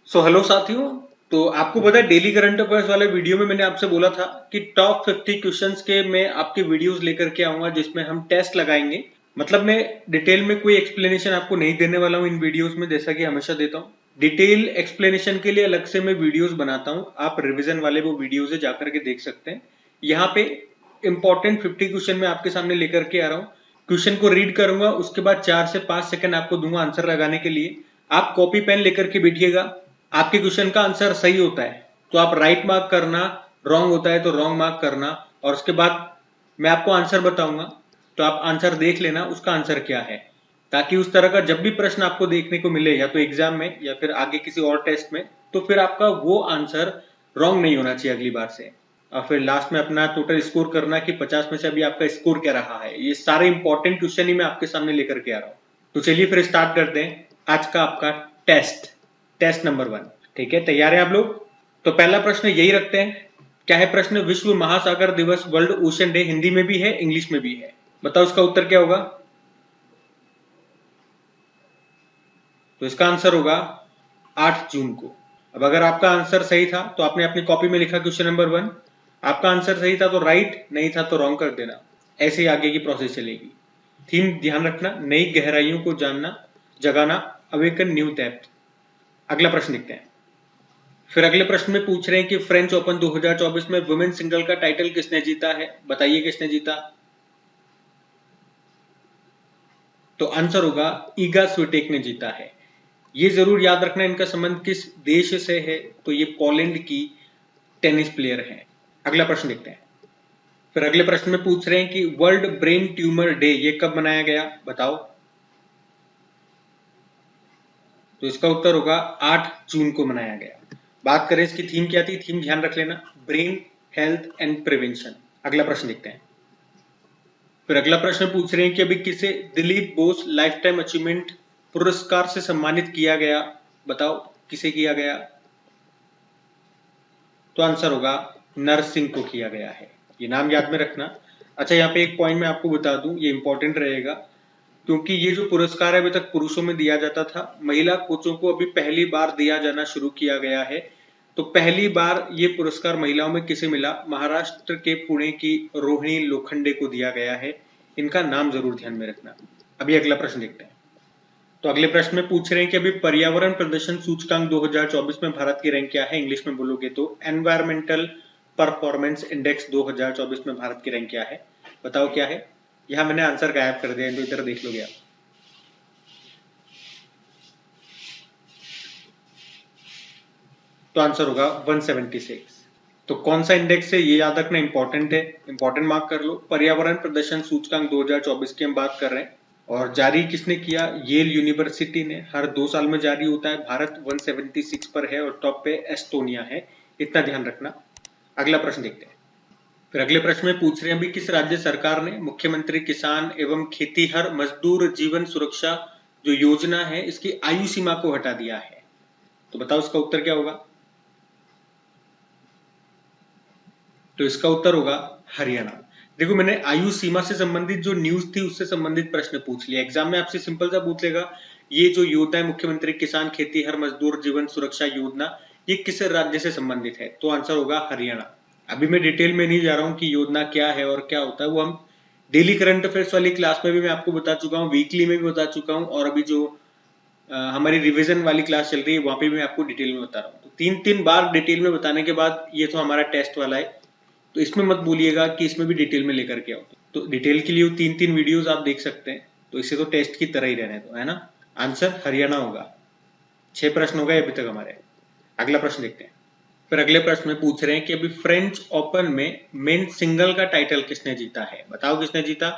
Hello साथियों। तो आपको पता है डेली करंट अफेयर्स वाले वीडियो में मैंने आपसे बोला था कि टॉप 50 क्वेश्चंस के मैं आपके वीडियोस लेकर के आऊंगा जिसमें हम टेस्ट लगाएंगे। मतलब मैं डिटेल में कोई एक्सप्लेनेशन आपको नहीं देने वाला हूं इन वीडियोस में, जैसा कि हमेशा देता हूं। डिटेल एक्सप्लेनेशन के लिए अलग से मैं वीडियोस बनाता हूं, आप रिविजन वाले वो वीडियोस है जाकर के देख सकते हैं। यहाँ पे इंपॉर्टेंट 50 क्वेश्चन मैं आपके सामने लेकर के आ रहा हूँ। क्वेश्चन को रीड करूंगा, उसके बाद 4 से 5 सेकंड आपको दूंगा आंसर लगाने के लिए। आप कॉपी पेन लेकर के बैठिएगा। आपके क्वेश्चन का आंसर सही होता है तो आप राइट मार्क करना, रॉन्ग होता है तो रॉन्ग मार्क करना, और उसके बाद मैं आपको आंसर बताऊंगा तो आप आंसर देख लेना उसका आंसर क्या है, ताकि उस तरह का जब भी प्रश्न आपको देखने को मिले या तो एग्जाम में या फिर आगे किसी और टेस्ट में, तो फिर आपका वो आंसर रॉन्ग नहीं होना चाहिए अगली बार से। और फिर लास्ट में अपना टोटल स्कोर करना कि 50 में से अभी आपका स्कोर क्या रहा है। ये सारे इंपॉर्टेंट क्वेश्चन ही मैं आपके सामने लेकर के आ रहा हूँ। तो चलिए फिर स्टार्ट करते हैं आज का आपका टेस्ट। Test number 1। ठीक है, तैयार है आप लोग? तो पहला प्रश्न यही रखते हैं। क्या है प्रश्न? विश्व महासागर दिवस, वर्ल्ड ओशन डे, हिंदी में भी है इंग्लिश में भी है। बताओ इसका उत्तर क्या होगा? तो इसका आंसर होगा 8 जून को। अब अगर आपका आंसर सही था तो आपने अपनी कॉपी में लिखा क्वेश्चन नंबर 1। आपका आंसर सही था तो राइट, नहीं था तो रॉन्ग कर देना। ऐसे ही आगे की प्रोसेस चलेगी। थीम ध्यान रखना, नई गहराइयों को जानना, जगाना, अवेकन न्यू डेप्थ। अगला प्रश्न देखते हैं। फिर अगले प्रश्न में पूछ रहे हैं कि फ्रेंच ओपन 2024 में वुमेन सिंगल का टाइटल किसने जीता है? बताइए किसने जीता। तो आंसर होगा ईगा स्विटेक ने जीता है। ये जरूर याद रखना इनका संबंध किस देश से है, तो ये पोलैंड की टेनिस प्लेयर है। अगला प्रश्न देखते हैं। फिर अगले प्रश्न में पूछ रहे हैं कि वर्ल्ड ब्रेन ट्यूमर डे ये कब मनाया गया? बताओ। तो इसका उत्तर होगा 8 जून को मनाया गया। बात करें इसकी थीम क्या थी, थीम ध्यान रख लेना, ब्रेन हेल्थ एंड प्रिवेंशन। अगला प्रश्न देखते हैं। फिर अगला प्रश्न पूछ रहे हैं कि अभी किसे Dilip Bose life time achievement पुरस्कार से सम्मानित किया गया? बताओ किसे किया गया। तो आंसर होगा नरसिंह को किया गया है। ये नाम याद में रखना। अच्छा, यहाँ पे एक पॉइंट मैं आपको बता दूं, ये इंपॉर्टेंट रहेगा, क्योंकि ये जो पुरस्कार है अभी तक पुरुषों में दिया जाता था, महिला कोचों को अभी पहली बार दिया जाना शुरू किया गया है। तो पहली बार ये पुरस्कार महिलाओं में किसे मिला? महाराष्ट्र के पुणे की रोहिणी लोखंडे को दिया गया है। इनका नाम जरूर ध्यान में रखना। अभी अगला प्रश्न देखते हैं। तो अगले प्रश्न में पूछ रहे हैं कि अभी पर्यावरण प्रदर्शन सूचकांक 2024 में भारत की रैंक क्या है? इंग्लिश में बोलोगे तो एनवायरमेंटल परफॉर्मेंस इंडेक्स 2024 में भारत की रैंक क्या है? बताओ क्या है। यहां मैंने आंसर गायब कर दिया, तो इधर देख लोगे आप। तो आंसर होगा 176। तो कौन सा इंडेक्स है ये याद रखना इंपॉर्टेंट है, इंपॉर्टेंट मार्क कर लो। पर्यावरण प्रदर्शन सूचकांक 2024 की हम बात कर रहे हैं। और जारी किसने किया? येल यूनिवर्सिटी ने। हर 2 साल में जारी होता है। भारत 176 पर है और टॉप पे एस्टोनिया है, इतना ध्यान रखना। अगला प्रश्न देखते हैं। फिर अगले प्रश्न में पूछ रहे हैं अभी किस राज्य सरकार ने मुख्यमंत्री किसान एवं खेतीहर मजदूर जीवन सुरक्षा जो योजना है इसकी आयु सीमा को हटा दिया है? तो बताओ इसका उत्तर क्या होगा। तो इसका उत्तर होगा हरियाणा। देखो, मैंने आयु सीमा से संबंधित जो न्यूज थी उससे संबंधित प्रश्न पूछ लिया। एग्जाम में आपसे सिंपल सा पूछ लेगा, ये जो योजना है मुख्यमंत्री किसान खेतीहर मजदूर जीवन सुरक्षा योजना, ये किस राज्य से संबंधित है? तो आंसर होगा हरियाणा। अभी मैं डिटेल में नहीं जा रहा हूं कि योजना क्या है और क्या होता है, वो हम डेली करंट अफेयर्स वाली क्लास में भी मैं आपको बता चुका हूँ, वीकली में भी बता चुका हूँ, और अभी जो हमारी रिवीजन वाली क्लास चल रही है वहां पे भी मैं आपको डिटेल में बता रहा हूँ। तो 3-3 बार डिटेल में बताने के बाद ये तो हमारा टेस्ट वाला है, तो इसमें मत बोलिएगा कि इसमें भी डिटेल में लेकर के आओ। तो डिटेल के लिए 3-3 वीडियोस आप देख सकते हैं, तो इसे तो टेस्ट की तरह ही रहने दो, है ना। आंसर हरियाणा होगा। 6 प्रश्न हो गए अभी तक हमारे। अगला प्रश्न देखते हैं। फिर अगले प्रश्न में पूछ रहे हैं कि अभी फ्रेंच ओपन में मेन सिंगल का टाइटल किसने जीता है? बताओ किसने जीता।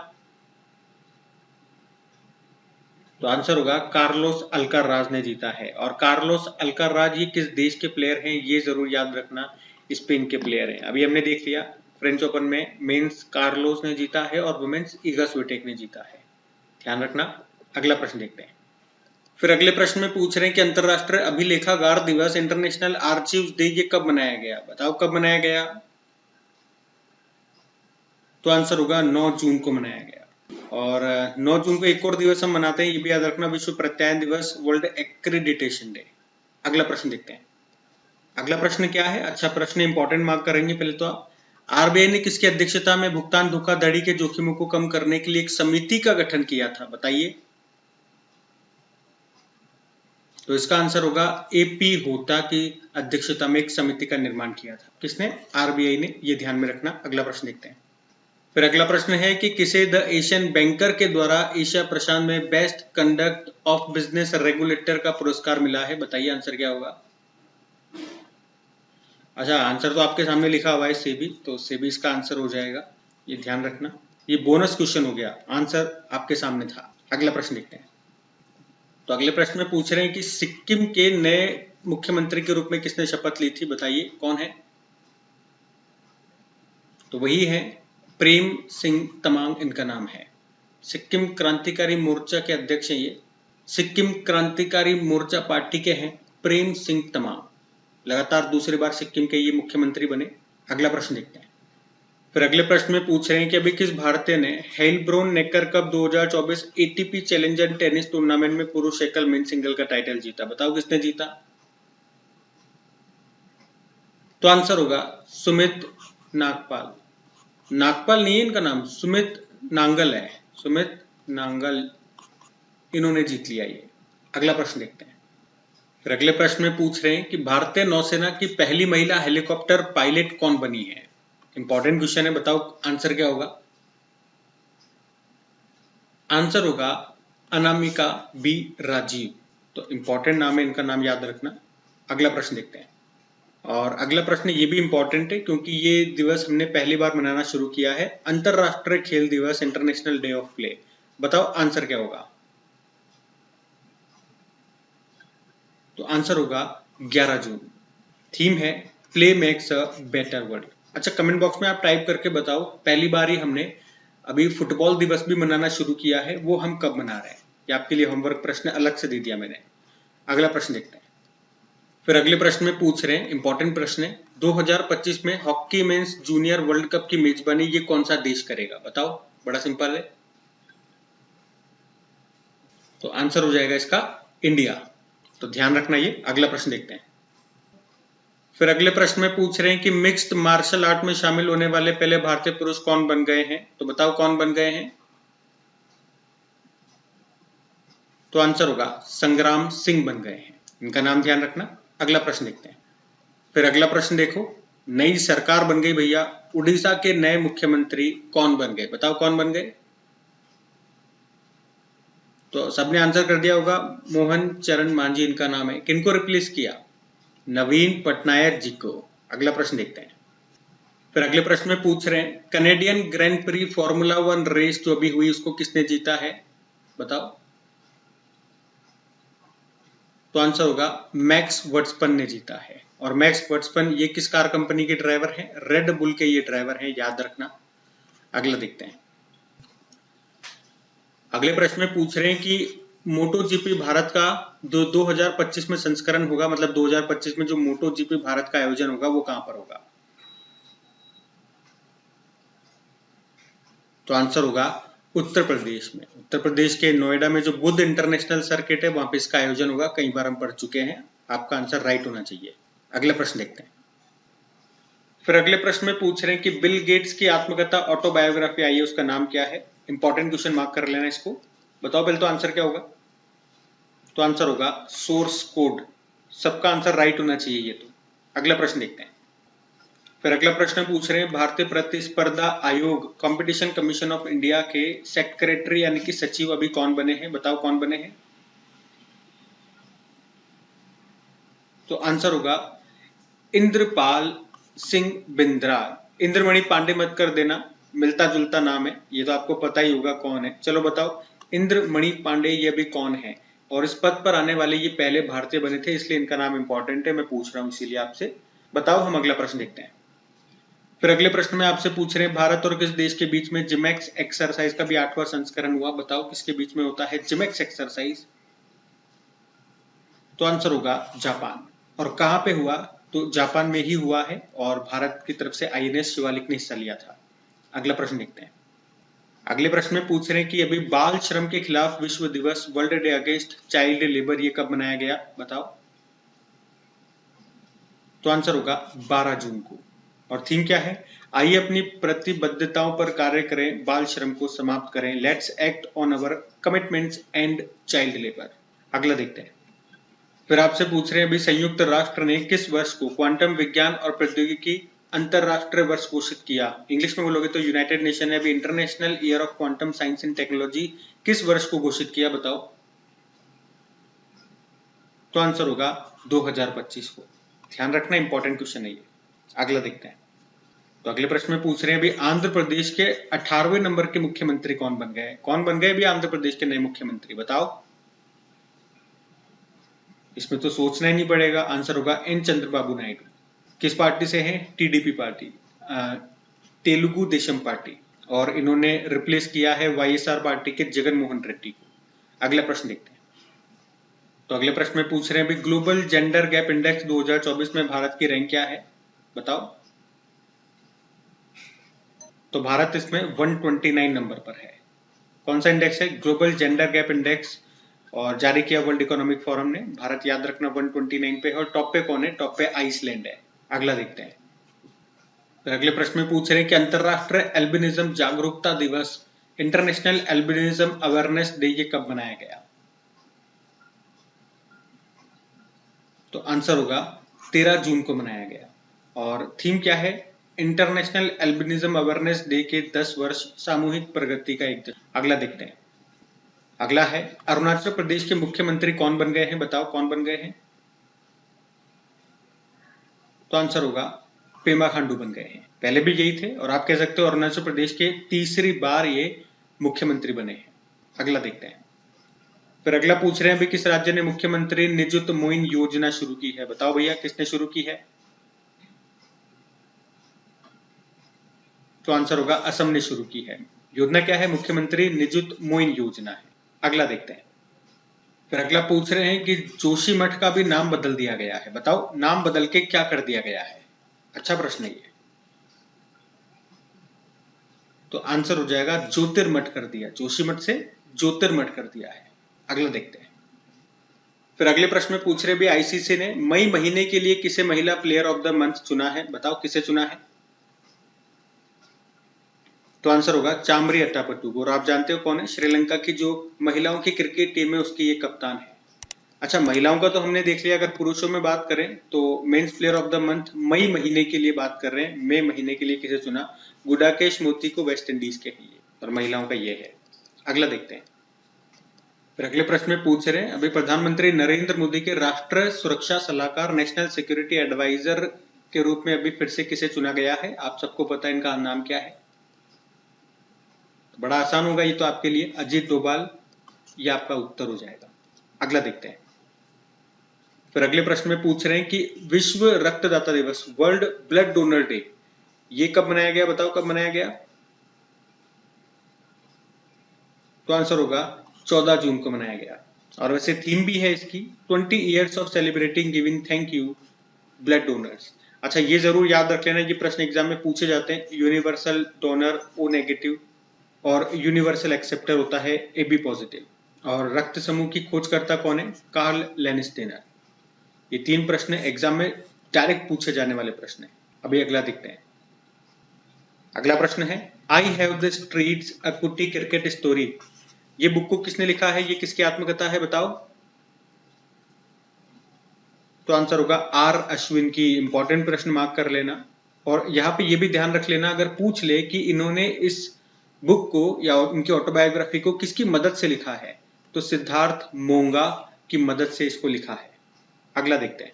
तो आंसर होगा कार्लोस अल्काराज ने जीता है। और कार्लोस अल्काराज ये किस देश के प्लेयर हैं ये जरूर याद रखना, स्पेन के प्लेयर हैं। अभी हमने देख लिया फ्रेंच ओपन में मेंस कार्लोस ने जीता है और वुमेन्स ईगा स्विटेक ने जीता है, ध्यान रखना। अगला प्रश्न देखते हैं। फिर अगले प्रश्न में पूछ रहे हैं कि अंतरराष्ट्रीय अभिलेखागार दिवस इंटरनेशनल आर्चिव्स डे ये कब मनाया गया? बताओ कब मनाया गया। तो आंसर होगा 9 जून को मनाया गया। और 9 जून को एक और दिवस हम मनाते हैं, ये भी याद रखना, विश्व प्रत्यायन दिवस, वर्ल्ड एक्रेडिटेशन डे। अगला प्रश्न देखते हैं। अगला प्रश्न क्या है? अच्छा प्रश्न, इंपॉर्टेंट मार्क करेंगे पहले तो आप। आरबीआई ने किसकी अध्यक्षता में भुगतान धोखाधड़ी के जोखिमों को कम करने के लिए एक समिति का गठन किया था? बताइए। तो इसका आंसर होगा एपी होता की अध्यक्षता में एक समिति का निर्माण किया था। किसने? आरबीआई ने। ये ध्यान में रखना। अगला प्रश्न देखते हैं। फिर अगला प्रश्न है कि किसे द एशियन बैंकर के द्वारा एशिया प्रशांत में best conduct of business regulator का पुरस्कार मिला है? बताइए आंसर क्या होगा। अच्छा, आंसर तो आपके सामने लिखा हुआ है सेबी, तो सेबी इसका आंसर हो जाएगा, ये ध्यान रखना। ये बोनस क्वेश्चन हो गया, आंसर आपके सामने था। अगला प्रश्न देखते हैं। तो अगले प्रश्न में पूछ रहे हैं कि सिक्किम के नए मुख्यमंत्री के रूप में किसने शपथ ली थी? बताइए कौन है। तो वही है प्रेम सिंह तमांग, इनका नाम है। सिक्किम क्रांतिकारी मोर्चा के अध्यक्ष हैं ये। सिक्किम क्रांतिकारी मोर्चा पार्टी के हैं प्रेम सिंह तमांग। लगातार दूसरी बार सिक्किम के ये मुख्यमंत्री बने। अगला प्रश्न देखते हैं। फिर अगले प्रश्न में पूछ रहे हैं कि अभी किस भारतीय ने Heilbronn Neckar cup 2024 ATP challenger tennis tournament में पुरुष एकल मेन सिंगल का टाइटल जीता? बताओ किसने जीता। तो आंसर होगा सुमित नागपाल। नागपाल नहीं है इनका नाम, सुमित नांगल है। सुमित नांगल, इन्होंने जीत लिया ये। अगला प्रश्न देखते हैं। फिर अगले प्रश्न में पूछ रहे हैं कि भारतीय नौसेना की पहली महिला हेलीकॉप्टर पायलट कौन बनी है? इंपॉर्टेंट क्वेश्चन है, बताओ आंसर क्या होगा। आंसर होगा अनामिका बी राजीव। तो इंपॉर्टेंट नाम है, इनका नाम याद रखना। अगला प्रश्न देखते हैं। और अगला प्रश्न ये भी इंपॉर्टेंट है क्योंकि ये दिवस हमने पहली बार मनाना शुरू किया है, अंतरराष्ट्रीय खेल दिवस, इंटरनेशनल डे ऑफ प्ले। बताओ आंसर क्या होगा। तो आंसर होगा 11 जून। थीम है play makes a better world. अच्छा, कमेंट बॉक्स में आप टाइप करके बताओ, पहली बार ही हमने अभी फुटबॉल दिवस भी मनाना शुरू किया है, वो हम कब मना रहे हैं। ये आपके लिए होमवर्क प्रश्न अलग से दे दिया मैंने। अगला प्रश्न देखते हैं। फिर अगले प्रश्न में पूछ रहे हैं, इंपॉर्टेंट प्रश्न है, 2025 में hockey mains junior world cup की मेजबानी ये कौन सा देश करेगा? बताओ। बड़ा सिंपल है, तो आंसर हो जाएगा इसका इंडिया। तो ध्यान रखना ये। अगला प्रश्न देखते हैं। फिर अगले प्रश्न में पूछ रहे हैं कि मिक्स्ड मार्शल आर्ट में शामिल होने वाले पहले भारतीय पुरुष कौन बन गए हैं? तो बताओ कौन बन गए हैं। तो आंसर होगा संग्राम सिंह बन गए हैं, इनका नाम ध्यान रखना। अगला प्रश्न देखते हैं। फिर अगला प्रश्न देखो, नई सरकार बन गई भैया, उड़ीसा के नए मुख्यमंत्री कौन बन गए? बताओ कौन बन गए। तो सबने आंसर कर दिया होगा, मोहन चरण मांझी इनका नाम है। किनको रिप्लेस किया? नवीन पटनायक जी को। अगला प्रश्न देखते हैं। फिर अगले प्रश्न में पूछ रहे हैं, Canadian grand prix formula 1 race जो अभी हुई उसको किसने जीता है? बताओ। तो आंसर होगा मैक्स वर्स्टपन ने जीता है। और मैक्स वर्स्टपन ये किस कार कंपनी के ड्राइवर हैं? रेड बुल के ये ड्राइवर हैं, याद रखना। अगला देखते हैं। अगले प्रश्न में पूछ रहे हैं कि मोटो जीपी भारत का 2025 में संस्करण होगा, मतलब 2025 में जो मोटो जीपी भारत का आयोजन होगा वो कहां पर होगा? तो आंसर होगा उत्तर प्रदेश में। उत्तर प्रदेश के नोएडा में जो बुद्ध इंटरनेशनल सर्किट है वहां पे इसका आयोजन होगा, कई बार हम पढ़ चुके हैं। आपका आंसर राइट होना चाहिए। अगला प्रश्न देखते हैं। फिर अगले प्रश्न में पूछ रहे हैं कि बिल गेट्स की आत्मकथा ऑटोबायोग्राफी आई है, उसका नाम क्या है? इंपॉर्टेंट क्वेश्चन, मार्क कर लेना इसको। बताओ पहले तो आंसर क्या होगा। तो आंसर होगा सोर्स कोड। सबका आंसर राइट होना चाहिए ये तो। अगला प्रश्न देखते हैं। फिर अगला प्रश्न पूछ रहे हैं, भारतीय प्रतिस्पर्धा आयोग कंपटीशन कमीशन ऑफ इंडिया के सेक्रेटरी यानी कि सचिव अभी कौन बने हैं? बताओ कौन बने हैं। तो आंसर होगा इंद्रपाल सिंह बिंद्रा। इंद्रमणि पांडे मत कर देना, मिलता जुलता नाम है, ये तो आपको पता ही होगा कौन है। चलो बताओ इंद्रमणि पांडे ये अभी कौन है, और इस पद पर आने वाले ये पहले भारतीय बने थे, इसलिए इनका नाम इंपॉर्टेंट है, मैं पूछ रहा हूं इसीलिए आपसे। बताओ। हम अगला प्रश्न देखते हैं। फिर अगले प्रश्न में आपसे पूछ रहे हैं, भारत और किस देश के बीच में जिमेक्स एक्सरसाइज का भी 8वां संस्करण हुआ? बताओ किसके बीच में होता है जिमेक्स एक्सरसाइज। तो आंसर होगा जापान। और कहां पे हुआ? तो जापान में ही हुआ है, और भारत की तरफ से आईएनएस शिवालिक ने हिस्सा लिया था। अगला प्रश्न देखते हैं। अगले प्रश्न में पूछ रहे हैं कि अभी बाल श्रम के खिलाफ विश्व दिवस, World day against child labour, ये कब मनाया गया? बताओ। तो आंसर होगा 12 जून को। और थीम क्या है? आइए अपनी प्रतिबद्धताओं पर कार्य करें, बाल श्रम को समाप्त करें, let's act on our commitments and child labour. अगला देखते हैं। फिर आपसे पूछ रहे हैं अभी संयुक्त राष्ट्र ने किस वर्ष को क्वांटम विज्ञान और प्रौद्योगिकी अंतरराष्ट्रीय वर्ष घोषित किया? इंग्लिश में बोलोगे तो यूनाइटेड नेशन ने अभी international year of quantum science and technology किस वर्ष को घोषित किया, बताओ? तो आंसर होगा 2025 को। ध्यान रखना, इंपॉर्टेंट क्वेश्चन है ये। अगला देखते हैं। तो अगले प्रश्न में पूछ रहे हैं अभी आंध्र प्रदेश के 18वें नंबर के मुख्यमंत्री कौन बन गए? कौन बन गए अभी आंध्र प्रदेश के नए मुख्यमंत्री, बताओ? इसमें तो सोचना ही नहीं पड़ेगा, आंसर होगा एन चंद्रबाबू नायडू। किस पार्टी से हैं? TDP party, Telugu Desam party. और इन्होंने रिप्लेस किया है वाईएसआर पार्टी के जगन मोहन रेड्डी को। अगला प्रश्न देखते हैं। तो अगले प्रश्न में पूछ रहे हैं अभी ग्लोबल जेंडर गैप इंडेक्स 2024 में भारत की रैंक क्या है, बताओ? तो भारत इसमें 129 नंबर पर है। कौन सा इंडेक्स है? ग्लोबल जेंडर गैप इंडेक्स, और जारी किया वर्ल्ड इकोनॉमिक फोरम ने। भारत याद रखना 129 पे है। और टॉप पे कौन है? टॉप पे आइसलैंड है। अगला देखते हैं। तो अगले प्रश्न में पूछ रहे हैं कि अंतरराष्ट्रीय एल्बिनिज्म जागरूकता दिवस, इंटरनेशनल एल्बिनिज्म अवेयरनेस डे, ये कब मनाया गया? तो आंसर होगा 13 जून को मनाया गया। और थीम क्या है? इंटरनेशनल एल्बिनिज्म अवेयरनेस डे के 10 वर्ष सामूहिक प्रगति का एक दिन। अगला देखते हैं। अगला है अरुणाचल प्रदेश के मुख्यमंत्री कौन बन गए हैं, बताओ कौन बन गए हैं? तो आंसर होगा पेमा खांडू बन गए हैं। पहले भी यही थे, और आप कह सकते हो अरुणाचल प्रदेश के तीसरी बार ये मुख्यमंत्री बने हैं। अगला देखते हैं। फिर अगला पूछ रहे हैं अभी किस राज्य ने मुख्यमंत्री निजुत मोइन योजना शुरू की है, बताओ भैया किसने शुरू की है? तो आंसर होगा असम ने शुरू की है। योजना क्या है? मुख्यमंत्री निजुत मोइन योजना है। अगला देखते हैं। फिर अगला पूछ रहे हैं कि जोशीमठ का भी नाम बदल दिया गया है, बताओ नाम बदल के क्या कर दिया गया है? अच्छा प्रश्न है ये। तो आंसर हो जाएगा ज्योतिर्मठ कर दिया, जोशीमठ से ज्योतिर्मठ कर दिया है। अगला देखते हैं। फिर अगले प्रश्न में पूछ रहे भी आईसीसी ने मई महीने के लिए किसे महिला प्लेयर ऑफ द मंथ चुना है, बताओ किसे चुना है? तो आंसर होगा चामरी अट्टापट्टू। और आप जानते हो कौन है? श्रीलंका की जो महिलाओं की क्रिकेट टीम है उसकी ये कप्तान है। अच्छा, महिलाओं का तो हमने देख लिया। अगर पुरुषों में बात करें तो men's player of the month मई महीने के लिए बात कर रहे हैं। मई महीने के लिए किसे चुना? गुडाकेश मोती को, वेस्ट इंडीज के लिए। और महिलाओं का ये है। अगला देखते हैं। फिर अगले प्रश्न में पूछ रहे हैं अभी प्रधानमंत्री नरेंद्र मोदी के राष्ट्रीय सुरक्षा सलाहकार, नेशनल सिक्योरिटी एडवाइजर के रूप में अभी फिर से किसे चुना गया है? आप सबको पता है इनका नाम क्या है? बड़ा आसान होगा ये तो आपके लिए, अजीत डोभाल। ये आपका उत्तर हो जाएगा। अगला देखते हैं। फिर अगले प्रश्न में पूछ रहे हैं कि विश्व रक्तदाता दिवस, वर्ल्ड ब्लड डोनर डे, ये कब मनाया गया, बताओ कब मनाया गया? तो आंसर होगा 14 जून को मनाया गया। और वैसे थीम भी है इसकी 20 years of celebrating giving thank you blood donors. अच्छा, ये जरूर याद रख लेना, ये प्रश्न एग्जाम में पूछे जाते हैं। यूनिवर्सल डोनर ओ नेगेटिव, और यूनिवर्सल एक्सेप्टर होता है ए बी पॉजिटिव। और रक्त समूह की खोजकर्ता कौन है? कार्ल लेनिस्टेनर। ये 3 प्रश्न एग्जाम में डायरेक्ट पूछे जाने वाले प्रश्न है। अभी अगला देखते हैं। अगला प्रश्न है आई हैव द स्ट्रीट्स अ कुट्टी क्रिकेट स्टोरी, ये बुक को किसने लिखा है? ये किसकी आत्मकथा है, बताओ? तो आंसर होगा आर अश्विन की। इंपॉर्टेंट प्रश्न मार्क कर लेना। और यहाँ पे ये भी ध्यान रख लेना, अगर पूछ ले कि इन्होंने इस बुक को या उनकी ऑटोबायोग्राफी को किसकी मदद से लिखा है, तो सिद्धार्थ मोंगा की मदद से इसको लिखा है। अगला देखते हैं।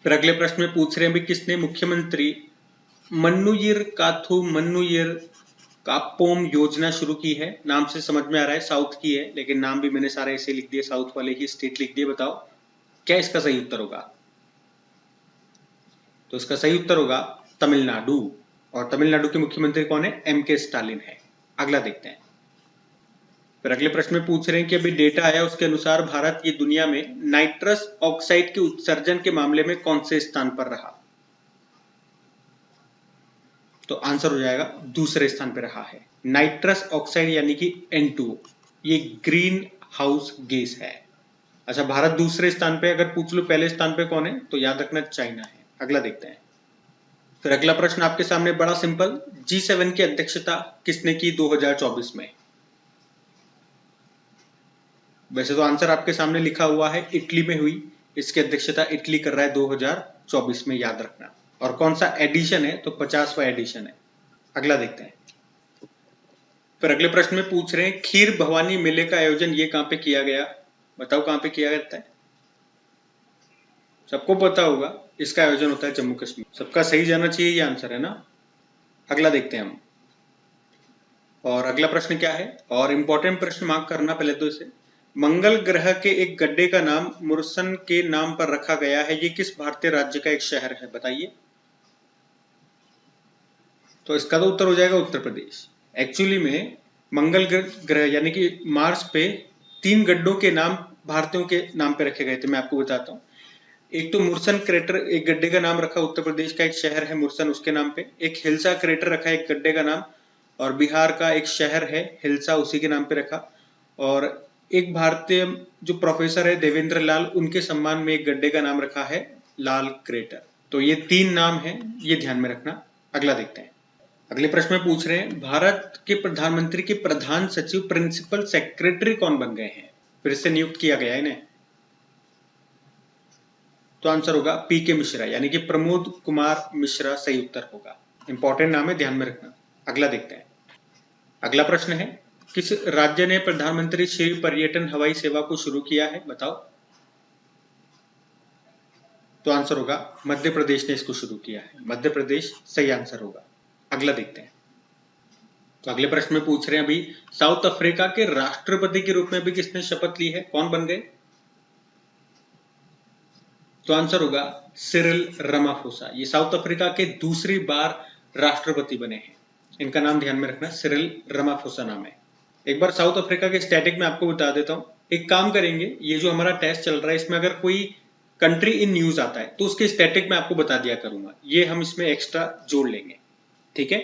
फिर अगले प्रश्न में पूछ रहे हैं भी किसने मुख्यमंत्री मन्नुयिर काथु मन्नुयिर कापोम योजना शुरू की है? नाम से समझ में आ रहा है साउथ की है, लेकिन नाम भी मैंने सारे ऐसे लिख दिए, साउथ वाले ही स्टेट लिख दिए। बताओ क्या इसका सही उत्तर होगा? तो इसका सही उत्तर होगा तमिलनाडु। और तमिलनाडु के मुख्यमंत्री कौन है? एम के स्टालिन है। अगला देखते हैं। फिर अगले प्रश्न में पूछ रहे हैं कि अभी डेटा आया उसके अनुसार भारत ये दुनिया में नाइट्रस ऑक्साइड के उत्सर्जन के मामले में कौन से स्थान पर रहा? तो आंसर हो जाएगा दूसरे स्थान पर रहा है। नाइट्रस ऑक्साइड यानी कि N2O, ये ग्रीन हाउस गैस है। अच्छा, भारत दूसरे स्थान पे, अगर पूछ लो पहले स्थान पे कौन है, तो याद रखना चाइना है। अगला देखते हैं। फिर अगला प्रश्न आपके सामने बड़ा सिंपल, G7 की अध्यक्षता किसने की 2024 में? वैसे तो आंसर आपके सामने लिखा हुआ है, इटली में हुई। इसकी अध्यक्षता इटली कर रहा है 2024 में, याद रखना। और कौन सा एडिशन है? तो 50वां एडिशन है। अगला देखते हैं। फिर अगले प्रश्न में पूछ रहे हैं, खीर भवानी मेले का आयोजन ये कहां पे किया गया? बताओ कहां पे किया जाता है? सबको पता होगा, इसका आयोजन होता है जम्मू कश्मीर। सबका सही जाना चाहिए, ये आंसर है ना। अगला देखते हैं हम। और अगला प्रश्न क्या है, और इंपॉर्टेंट प्रश्न मार्क करना पहले तो इसे। मंगल ग्रह के एक गड्ढे का नाम मुर्सन के नाम पर रखा गया है, ये किस भारतीय राज्य का एक शहर है? बताइए। तो इसका तो उत्तर हो जाएगा उत्तर प्रदेश। एक्चुअली में मंगल ग्रह यानी कि मार्स पे 3 गड्ढों के नाम भारतीयों के नाम पे रखे गए थे, मैं आपको बताता हूँ। एक तो मुर्सन क्रेटर, एक गड्ढे का नाम रखा, उत्तर प्रदेश का एक शहर है मुर्सन, उसके नाम पे। एक हिल्सा क्रेटर रखा है, एक गड्ढे का नाम, और बिहार का एक शहर है हिल्सा, उसी के नाम पे रखा। और एक भारतीय जो प्रोफेसर है देवेंद्र लाल, उनके सम्मान में एक गड्ढे का नाम रखा है लाल क्रेटर। तो ये 3 नाम है, ये ध्यान में रखना। अगला देखते हैं। अगले प्रश्न में पूछ रहे हैं, भारत के प्रधानमंत्री के प्रधान सचिव प्रिंसिपल सेक्रेटरी कौन बन गए हैं? फिर से नियुक्त किया गया है इन्हें। तो आंसर होगा पीके मिश्रा, यानी कि प्रमोद कुमार मिश्रा सही उत्तर होगा। इंपॉर्टेंट नाम है, ध्यान में रखना। अगला देखते हैं। अगला प्रश्न है, किस राज्य ने प्रधानमंत्री श्री पर्यटन हवाई सेवा को शुरू किया है? बताओ। तो आंसर होगा मध्य प्रदेश ने इसको शुरू किया है, मध्य प्रदेश सही आंसर होगा। अगला देखते हैं। तो अगले प्रश्न में पूछ रहे हैं, अभी साउथ अफ्रीका के राष्ट्रपति के रूप में भी किसने शपथ ली है? कौन बन गए? तो आंसर होगा सिरिल रामाफोसा। ये साउथ अफ्रीका के दूसरी बार राष्ट्रपति बने हैं। इनका नाम ध्यान में रखना, सिरिल रामाफोसा नाम है। एक बार साउथ अफ्रीका के स्टैटिक में आपको बता देता हूं। एक काम करेंगे, ये जो हमारा टेस्ट चल रहा है, इसमें अगर कोई कंट्री इन न्यूज आता है तो उसके स्टैटिक में आपको बता दिया करूंगा, ये हम इसमें एक्स्ट्रा जोड़ लेंगे, ठीक है।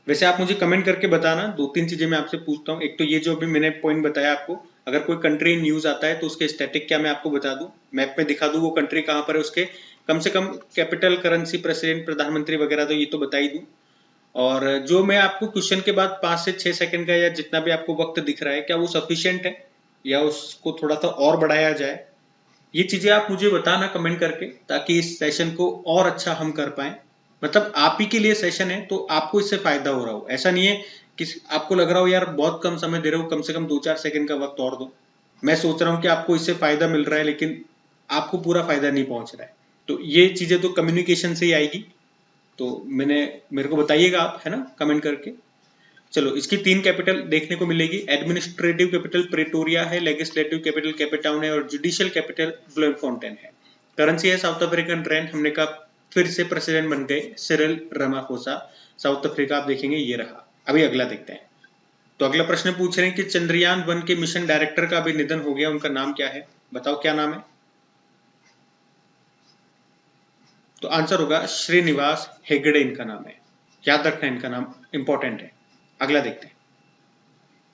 वैसे आप मुझे कमेंट करके बताना, 2-3 चीजें मैं आपसे पूछता हूँ। एक तो ये जो अभी मैंने पॉइंट बताया आपको, अगर कोई कंट्री न्यूज आता है तो उसके स्टैटिक क्या मैं आपको बता दूं, मैप में दिखा दूं वो कंट्री कहां पर है, उसके कम से कम कैपिटल, करेंसी, प्रेसिडेंट, प्रधानमंत्री वगैरह, तो ये तो बता ही दूं। और जो मैं आपको क्वेश्चन के बाद 5 से 6 सेकंड का या जितना भी आपको वक्त दिख रहा है, क्या वो सफिशिएंट है या उसको थोड़ा सा और बढ़ाया जाए, ये चीजें आप मुझे बताना कमेंट करके, ताकि इस सेशन को और अच्छा हम कर पाए। मतलब आप ही के लिए सेशन है तो आपको इससे फायदा हो रहा हो, ऐसा नहीं है कि आपको लग रहा हो यार बहुत कम समय दे रहे हो, कम से कम 2-4 सेकंड का वक्त और दो। मैं सोच रहा हूँ कि आपको इससे फायदा मिल रहा है, लेकिन आपको पूरा फायदा नहीं पहुंच रहा है। तो ये चीजें तो कम्युनिकेशन से ही आएगी। तो मेरे को बताइएगा आप, है ना, कमेंट करके। चलो, इसकी 3 कैपिटल देखने को मिलेगी। एडमिनिस्ट्रेटिव कैपिटल प्रेटोरिया है, लेजिस्लेटिव कैपिटल केप टाउन है, और जुडिशियल कैपिटल ब्लोमफोंटेन है। करेंसी है साउथ अफ्रीकन रैंड। हमने कहा फिर से प्रेसिडेंट बन गए सिरिल रामाफोसा, साउथ अफ्रीका, आप देखेंगे ये रहा। अभी अगला देखते हैं। तो अगला प्रश्न पूछ रहे हैं कि चंद्रयान-1 के मिशन डायरेक्टर का अभी निधन हो गया, उनका नाम क्या है? बताओ क्या नाम है? तो आंसर होगा श्रीनिवास हेगड़े इनका नाम है। याद रखना, इनका नाम इंपॉर्टेंट है। अगला देखते हैं।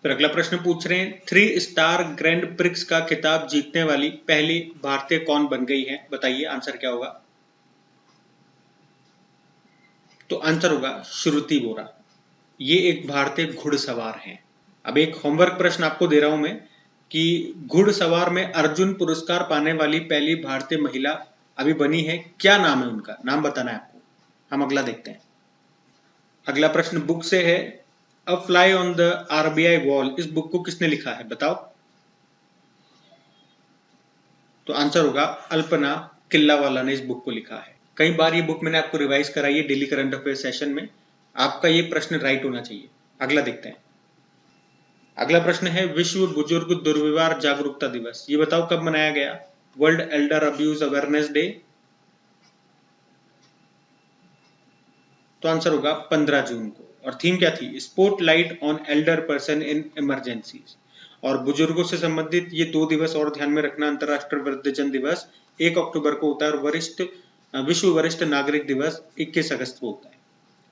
फिर अगला प्रश्न पूछ रहे हैं, 3 स्टार ग्रैंड प्रिक्स का खिताब जीतने वाली पहली भारतीय कौन बन गई है? बताइए आंसर क्या होगा? तो आंसर होगा श्रुति बोरा। ये एक भारतीय घुड़सवार हैं। अब एक होमवर्क प्रश्न आपको दे रहा हूं मैं, कि घुड़सवार में अर्जुन पुरस्कार पाने वाली पहली भारतीय महिला अभी बनी है, क्या नाम है उनका? नाम बताना है आपको। हम अगला देखते हैं। अगला प्रश्न बुक से है, अ fly on the RBI wall, इस बुक को किसने लिखा है? बताओ। तो आंसर होगा अल्पना किल्लावाला ने इस बुक को लिखा है। कई बार ये बुक मैंने आपको रिवाइज कराई है डेली करंट अफेयर सेशन में। आपका ये प्रश्न राइट होना चाहिए। अगला देखते हैं। अगला प्रश्न है, विश्व बुजुर्ग दुर्व्यवहार जागरूकता दिवस, ये बताओ कब मनाया गया? World Elder abuse awareness day. तो आंसर होगा 15 जून को। और थीम क्या थी? Spotlight on Elder person in emergencies. और बुजुर्गों से संबंधित ये 2 दिवस और ध्यान में रखना, अंतरराष्ट्रीय वृद्धजन दिवस 1 अक्टूबर को होता है, और विश्व वरिष्ठ नागरिक दिवस 21 अगस्त को होता है।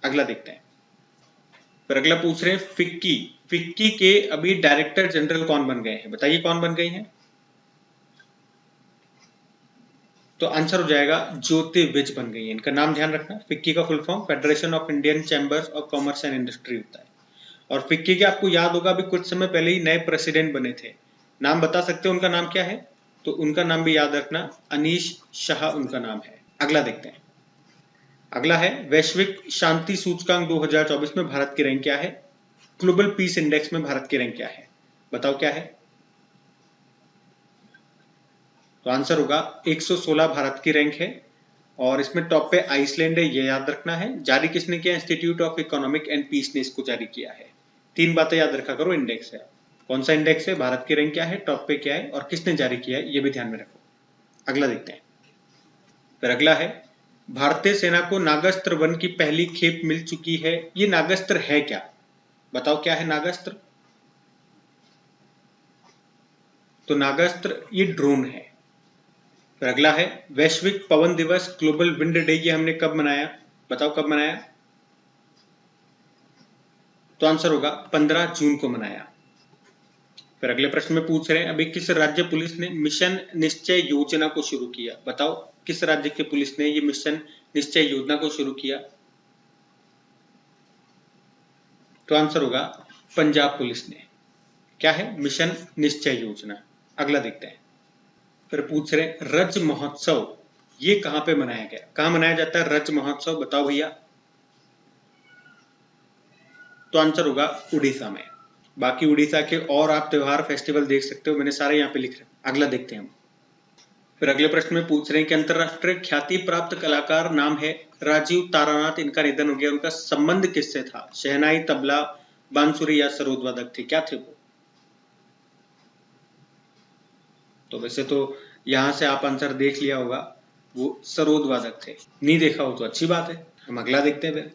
अगला देखते हैं। फिर अगला पूछ रहे हैं, फिक्की फिक्की के अभी डायरेक्टर जनरल कौन बन गए हैं? बताइए कौन बन गए हैं? तो आंसर हो जाएगा ज्योतिर्विज बन गई है। इनका नाम ध्यान रखना। फिक्की का full form federation of Indian chambers of commerce and industry होता है। और फिक्की के आपको याद होगा अभी कुछ समय पहले ही नए प्रेसिडेंट बने थे। नाम बता सकते हो उनका नाम क्या है? तो उनका नाम भी याद रखना, अनीश शाह उनका नाम है। अगला देखते हैं। अगला है वैश्विक शांति सूचकांक 2024 में भारत की रैंक क्या है? ग्लोबल पीस इंडेक्स में भारत की रैंक क्या है? बताओ क्या है? तो आंसर होगा 116 भारत की रैंक है। और इसमें टॉप पे आइसलैंड है, ये याद रखना है। जारी किसने किया? Institute of Economic and Peace ने इसको जारी किया है। 3 बातें याद रखा करो इंडेक्स है। कौन सा इंडेक्स है, भारत की रैंक क्या है, टॉप पे क्या है और किसने जारी किया है, ये भी ध्यान में रखो। अगला देखते हैं। फिर अगला है भारतीय सेना को नागास्त्र वन की पहली खेप मिल चुकी है। ये नागास्त्र है क्या? बताओ क्या है नागास्त्र? तो नागास्त्र ये ड्रोन है। फिर अगला है वैश्विक पवन दिवस, ग्लोबल विंड डे, ये हमने कब मनाया? बताओ कब मनाया? तो आंसर होगा 15 जून को मनाया। फिर अगले प्रश्न में पूछ रहे हैं अभी किस राज्य पुलिस ने मिशन निश्चय योजना को शुरू किया? बताओ किस राज्य के पुलिस ने ये मिशन निश्चय योजना को शुरू किया? तो आंसर होगा पंजाब पुलिस ने। क्या है? मिशन निश्चय योजना। अगला देखते हैं। फिर पूछ रहे हैं रज महोत्सव ये कहां पे मनाया गया? कहां मनाया जाता है रज महोत्सव? बताओ भैया। तो आंसर होगा उड़ीसा में। बाकी उड़ीसा के और आप त्योहार फेस्टिवल देख सकते हो, मैंने सारे यहाँ पे लिख रहे। अगला देखते हैं हम। फिर अगले प्रश्न में पूछ रहे हैं कि अंतरराष्ट्रीय ख्याति प्राप्त कलाकार नाम है राजीव तारानाथ, इनका निधन हो गया, उनका संबंध किससे था? शहनाई, तबला, बांसुरी या सरोद वादक थे? क्या थे वो? तो वैसे तो यहां से आप आंसर देख लिया होगा, वो सरोद वादक थे। नहीं देखा हो तो अच्छी बात है। हम अगला देखते हैं।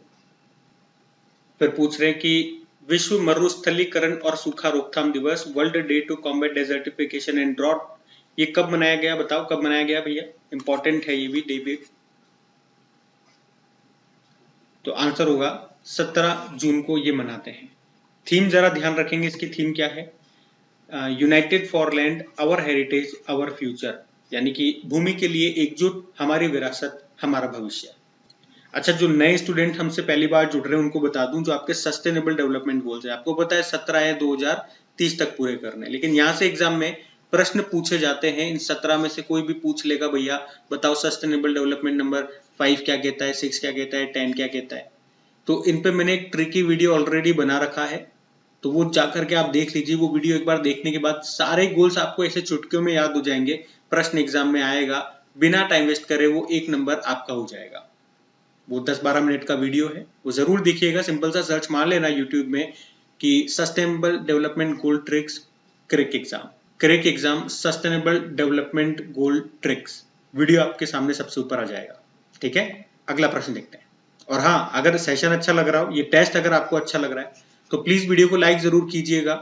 फिर पूछ रहे हैं कि विश्व मरुस्थलीकरण और सूखा रोकथाम दिवस, World Day to Combat Desertification and Drought, ये कब मनाया गया? बताओ कब मनाया गया भैया, इंपॉर्टेंट है ये भी डे भी। तो आंसर होगा 17 जून को ये मनाते हैं। थीम जरा ध्यान रखेंगे, इसकी थीम क्या है? United for land, our heritage, our future, यानी कि भूमि के लिए एकजुट, हमारी विरासत, हमारा भविष्य। अच्छा, जो नए स्टूडेंट हमसे पहली बार जुड़ रहे हैं उनको बता दूं, जो आपके सस्टेनेबल डेवलपमेंट गोल्स है, आपको पता है 17 है 2030 तक पूरे करने, लेकिन यहाँ से एग्जाम में प्रश्न पूछे जाते हैं। इन 17 में से कोई भी पूछ लेगा भैया बताओ सस्टेनेबल डेवलपमेंट नंबर 5 क्या कहता है, 6 क्या कहता है, 10 क्या कहता है। तो इन पे मैंने एक ट्रिकी वीडियो ऑलरेडी बना रखा है, तो वो जाकर के आप देख लीजिए। वो वीडियो एक बार देखने के बाद सारे गोल्स आपको ऐसे चुटकियों में याद हो जाएंगे। प्रश्न एग्जाम में आएगा, बिना टाइम वेस्ट करे वो 1 नंबर आपका हो जाएगा। वो 10-12 मिनट का वीडियो है, वो जरूर देखिएगा। सिंपल सा सर्च मार लेना यूट्यूब में कि sustainable development goal tricks crack exam sustainable development goal tricks, video आपके सामने सबसे ऊपर आ जाएगा। ठीक है, अगला प्रश्न देखते हैं। और हाँ, अगर सेशन अच्छा लग रहा हो, ये टेस्ट अगर आपको अच्छा लग रहा है तो प्लीज वीडियो को लाइक जरूर कीजिएगा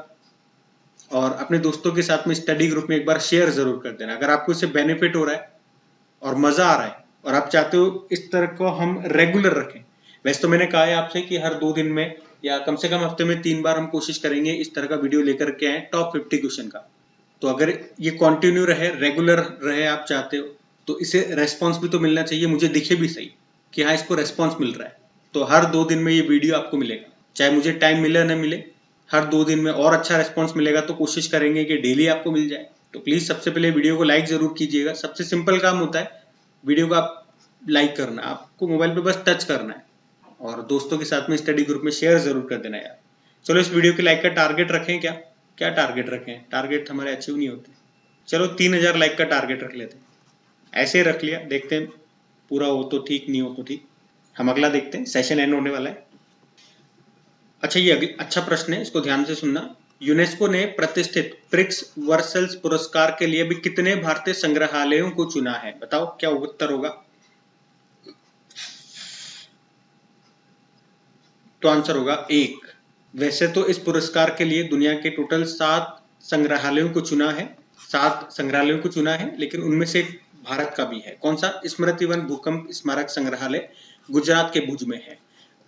और अपने दोस्तों के साथ में स्टडी ग्रुप में एक बार शेयर जरूर कर देना। अगर आपको इससे बेनिफिट हो रहा है और मजा आ रहा है और आप चाहते हो इस तरह को हम रेगुलर रखें, वैसे तो मैंने कहा है आपसे कि हर 2 दिन में या कम से कम हफ्ते में 3 बार हम कोशिश करेंगे इस तरह का वीडियो लेकर के आए टॉप 50 क्वेश्चन का। तो अगर ये कंटिन्यू रहे, रेगुलर रहे आप चाहते हो, तो इसे रेस्पॉन्स भी तो मिलना चाहिए, मुझे दिखे भी सही कि हाँ इसको रेस्पॉन्स मिल रहा है। तो हर 2 दिन में ये वीडियो आपको मिलेगा, चाहे मुझे टाइम मिले न मिले, हर 2 दिन में और अच्छा रेस्पॉन्स मिलेगा तो कोशिश करेंगे कि डेली आपको मिल जाए। तो प्लीज सबसे पहले वीडियो को लाइक जरूर कीजिएगा। सबसे सिंपल काम होता है वीडियो को आप लाइक करना, आपको मोबाइल पे बस टच करना है और दोस्तों के साथ में स्टडी ग्रुप में शेयर जरूर कर देना यार। चलो इस वीडियो के लाइक का टारगेट रखें, क्या टारगेट रखें? टारगेट हमारे अचीव नहीं होते। चलो 3000 लाइक का टारगेट रख लेते हैं, ऐसे रख लिया, देखते हैं पूरा हो तो ठीक, नहीं हो तो ठीक। हम अगला देखते हैं, सेशन एंड होने वाला है। अच्छा, ये अच्छा प्रश्न है, इसको ध्यान से सुनना। यूनेस्को ने प्रतिष्ठित प्रिक्स वर्सेल्स पुरस्कार के लिए भी कितने भारतीय संग्रहालयों को चुना है? बताओ क्या उत्तर होगा? तो आंसर होगा 1। वैसे तो इस पुरस्कार के लिए दुनिया के टोटल 7 संग्रहालयों को चुना है, 7 संग्रहालयों को चुना है, लेकिन उनमें से भारत का भी है। कौन सा? स्मृति वन भूकंप स्मारक संग्रहालय गुजरात के भुज में है।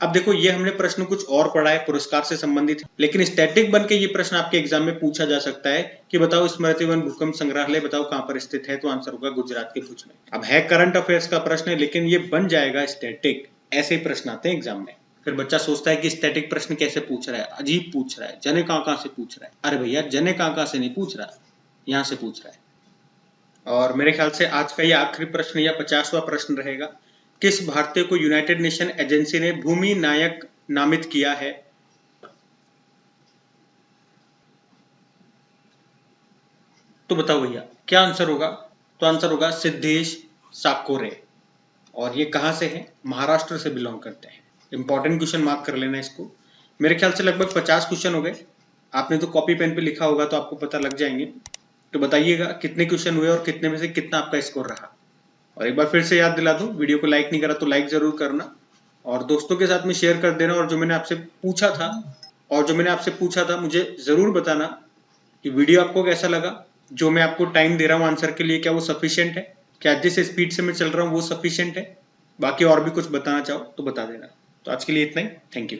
अब देखो ये हमने प्रश्न कुछ और पढ़ा है, पुरस्कार से संबंधित, लेकिन स्टैटिक बन के ये प्रश्न आपके एग्जाम में पूछा जा सकता है कि बताओ स्मृति वन भूकंप संग्रहालय बताओ कहां पर स्थित है, तो आंसर होगा गुजरात के भुज में। अब है करंट अफेयर्स का प्रश्न है, लेकिन ये बन जाएगा स्टैटिक। ऐसे ही प्रश्न आते हैं एग्जाम में। फिर बच्चा सोचता है कि स्टैटिक प्रश्न कैसे पूछ रहा है, अजीब पूछ रहा है, जने कहां से पूछ रहा है। अरे भैया जने कहां से नहीं पूछ रहा, यहां से पूछ रहा है। और मेरे ख्याल से आज का ये आखिरी प्रश्न या 50वां प्रश्न रहेगा। किस भारतीय को यूनाइटेड नेशन एजेंसी ने भूमि नायक नामित किया है? तो बताओ भैया क्या आंसर होगा? तो आंसर होगा सिद्धेश साकोरे। और ये कहां से है? महाराष्ट्र से बिलोंग करते हैं। इंपॉर्टेंट क्वेश्चन मार्क कर लेना इसको। मेरे ख्याल से लगभग 50 क्वेश्चन हो गए। आपने तो कॉपी पेन पे लिखा होगा तो आपको पता लग जाएंगे। तो बताइएगा कितने क्वेश्चन हुए और कितने में से कितना आपका स्कोर रहा। और एक बार फिर से याद दिला दूं, वीडियो को लाइक नहीं करा तो लाइक जरूर करना और दोस्तों के साथ में शेयर कर देना। और जो मैंने आपसे पूछा था मुझे जरूर बताना कि वीडियो आपको कैसा लगा। जो मैं आपको टाइम दे रहा हूं आंसर के लिए, क्या वो सफिशिएंट है? क्या जिस स्पीड से मैं चल रहा हूं वो सफिशिएंट है? बाकी और भी कुछ बताना चाहो तो बता देना। तो आज के लिए इतना ही। Thank you.